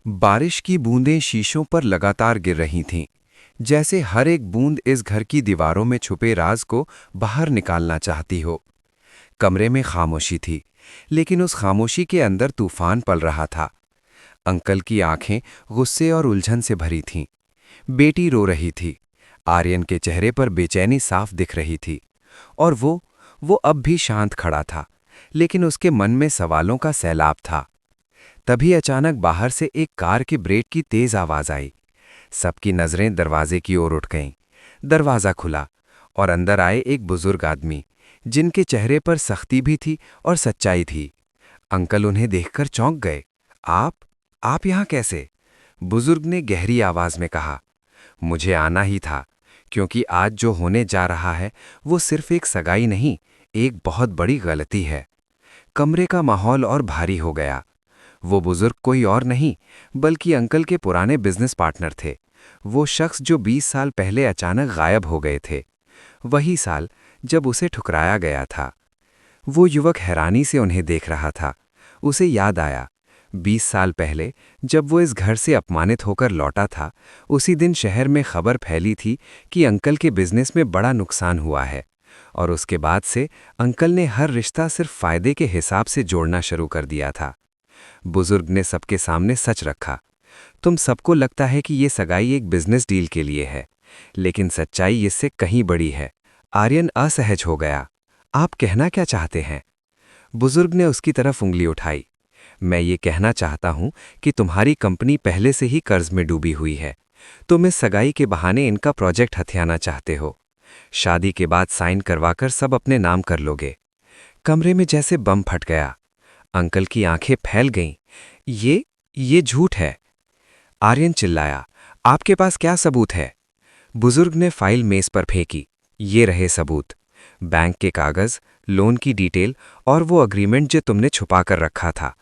बारिश की बूंदें शीशों पर लगातार गिर रही थीं, जैसे हर एक बूंद इस घर की दीवारों में छुपे राज को बाहर निकालना चाहती हो। कमरे में खामोशी थी, लेकिन उस खामोशी के अंदर तूफान पल रहा था। अंकल की आंखें गुस्से और उलझन से भरी थीं। बेटी रो रही थी। आर्यन के चेहरे पर बेचैनी साफ दिख रही थी, और वो अब भी शांत खड़ा था, लेकिन उसके मन में सवालों का सैलाब था। तभी अचानक बाहर से एक कार के ब्रेक की तेज आवाज आई। सबकी नजरें दरवाजे की ओर उठ गईं। दरवाजा खुला और अंदर आए एक बुजुर्ग आदमी, जिनके चेहरे पर सख्ती भी थी और सच्चाई थी। अंकल उन्हें देखकर चौंक गए। आप यहाँ कैसे? बुजुर्ग ने गहरी आवाज में कहा। मुझे आना ही था, क्योंकि आज जो होने जा रहा है वो सिर्फ एक सगाई नहीं, एक बहुत बड़ी गलती है। कमरे का माहौल और भारी हो गया। वो बुजुर्ग कोई और नहीं, बल्कि अंकल के पुराने बिजनेस पार्टनर थे। वो शख्स जो 20 साल पहले अचानक गायब हो गए थे, वही साल जब उसे ठुकराया गया था। वो युवक हैरानी से उन्हें देख रहा था। उसे याद आया, 20 साल पहले जब वो इस घर से अपमानित होकर लौटा था, उसी दिन शहर में खबर फैली थी कि अंकल के बिजनेस में बड़ा नुकसान हुआ है। और उसके बाद से अंकल ने हर रिश्ता सिर्फ फायदे के हिसाब से जोड़ना शुरू कर दिया था। बुजुर्ग ने सबके सामने सच रखा। तुम सबको लगता है कि ये सगाई एक बिजनेस डील के लिए है, लेकिन सच्चाई इससे कहीं बड़ी है। आर्यन असहज हो गया। आप कहना क्या चाहते हैं? बुजुर्ग ने उसकी तरफ उंगली उठाई। मैं ये कहना चाहता हूं कि तुम्हारी कंपनी पहले से ही कर्ज में डूबी हुई है। तुम इस सगाई के बहाने इनका प्रोजेक्ट हथियाना चाहते हो। शादी के बाद साइन करवाकर सब अपने नाम कर लोगे। कमरे में जैसे बम फट गया। अंकल की आंखें फैल गईं। ये झूठ है। आर्यन चिल्लाया, आपके पास क्या सबूत है? बुजुर्ग ने फाइल मेज पर फेंकी। ये रहे सबूत। बैंक के कागज, लोन की डिटेल और वो अग्रीमेंट जो तुमने छुपा कर रखा था।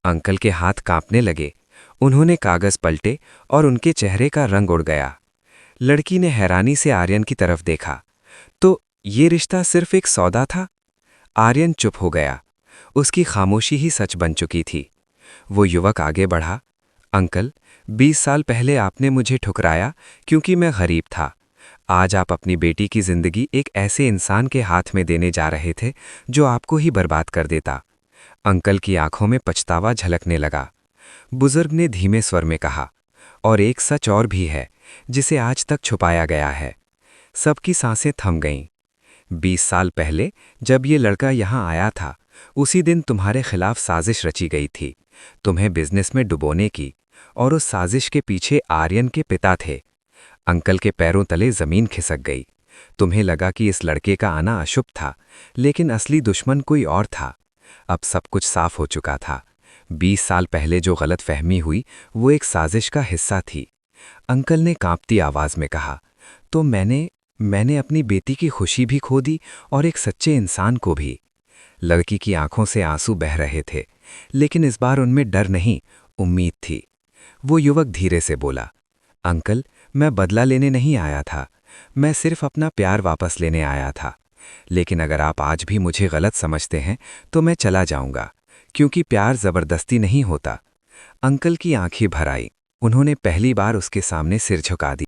अंकल के हाथ कांपने लगे। उन्होंने कागज पलटे और उनके चेहरे का रंग उड़ गया। लड़की ने हैरानी से आर्यन की तरफ देखा। तो ये रिश्ता सिर्फ एक सौदा था? आर्यन चुप हो गया। उसकी खामोशी ही सच बन चुकी थी। वो युवक आगे बढ़ा। अंकल, 20 साल पहले आपने मुझे ठुकराया क्योंकि मैं गरीब था। आज आप अपनी बेटी की जिंदगी एक ऐसे इंसान के हाथ में देने जा रहे थे जो आपको ही बर्बाद कर देता। अंकल की आंखों में पछतावा झलकने लगा। बुजुर्ग ने धीमे स्वर में कहा, और एक सच और भी है जिसे आज तक छुपाया गया है। सबकी सांसें थम गईं। 20 साल पहले जब ये लड़का यहाँ आया था, उसी दिन तुम्हारे खिलाफ साजिश रची गई थी, तुम्हें बिजनेस में डुबोने की। और उस साजिश के पीछे आर्यन के पिता थे। अंकल के पैरों तले जमीन खिसक गई। तुम्हें लगा कि इस लड़के का आना अशुभ था, लेकिन असली दुश्मन कोई और था। अब सब कुछ साफ हो चुका था। 20 साल पहले जो गलत फहमी हुई वो एक साजिश का हिस्सा थी। अंकल ने कांपती आवाज में कहा, तो मैंने अपनी बेटी की खुशी भी खो दी और एक सच्चे इंसान को भी। लड़की की आंखों से आंसू बह रहे थे, लेकिन इस बार उनमें डर नहीं, उम्मीद थी। वो युवक धीरे से बोला, अंकल, मैं बदला लेने नहीं आया था, मैं सिर्फ अपना प्यार वापस लेने आया था। लेकिन अगर आप आज भी मुझे गलत समझते हैं तो मैं चला जाऊंगा, क्योंकि प्यार जबरदस्ती नहीं होता। अंकल की आंखें भर आईं। उन्होंने पहली बार उसके सामने सिर झुका दिया।